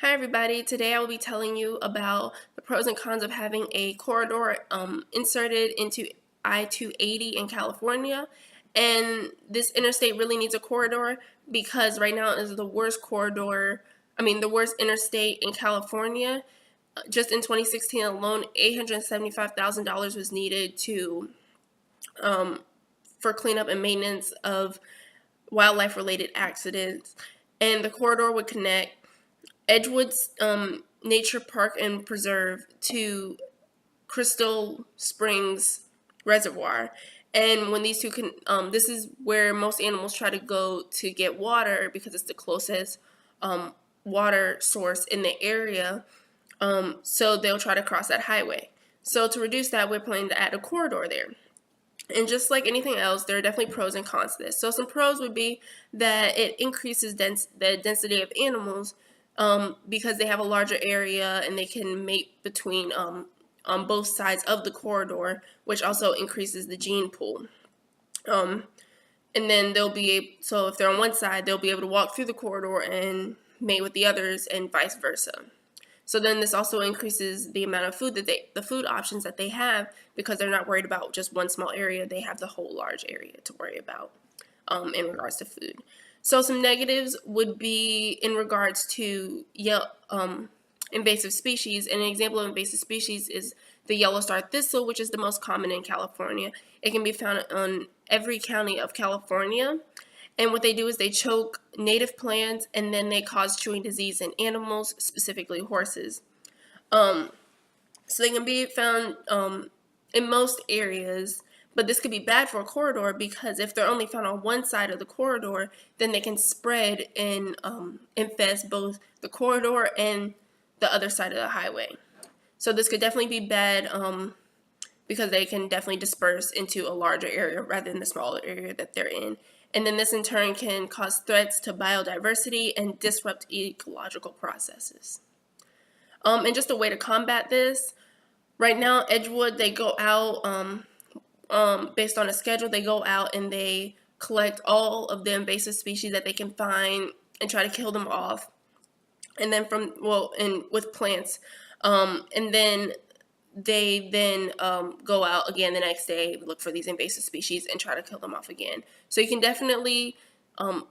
Hi everybody, today I will be telling you about the pros and cons of having a corridor inserted into I-280 in California. And this interstate really needs a corridor because right now it is the worst the worst interstate in California. Just in 2016 alone, $875,000 was needed for cleanup and maintenance of wildlife-related accidents. And the corridor would connect Edgewood's Nature Park and Preserve to Crystal Springs Reservoir. And when these two can, this is where most animals try to go to get water because it's the closest water source in the area. So they'll try to cross that highway. So to reduce that, we're planning to add a corridor there. And just like anything else, there are definitely pros and cons to this. So some pros would be that it increases the density of animals because they have a larger area and they can mate between on both sides of the corridor, which also increases the gene pool. And then so if they're on one side, they'll be able to walk through the corridor and mate with the others and vice versa. So then this also increases the amount of food the food options that they have because they're not worried about just one small area. They have the whole large area to worry about in regards to food. So some negatives would be in regards to invasive species. And an example of invasive species is the yellow star thistle, which is the most common in California. It can be found on every county of California. And what they do is they choke native plants and then they cause chewing disease in animals, specifically horses. So they can be found in most areas, but this could be bad for a corridor because if they're only found on one side of the corridor, then they can spread and infest both the corridor and the other side of the highway. So this could definitely be bad because they can definitely disperse into a larger area rather than the smaller area that they're in. And then this in turn can cause threats to biodiversity and disrupt ecological processes. And just a way to combat this, right now Edgewood, they go out based on a schedule, they go out and they collect all of the invasive species that they can find and try to kill them off. And then with plants. And then they go out again the next day, look for these invasive species, and try to kill them off again. So you can definitely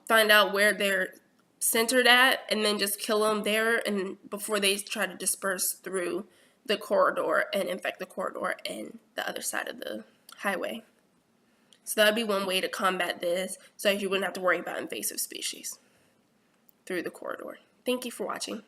find out where they're centered at, and then just kill them there, and before they try to disperse through the corridor and infect the corridor and the other side of the highway. So that would be one way to combat this, so you wouldn't have to worry about invasive species through the corridor. Thank you for watching.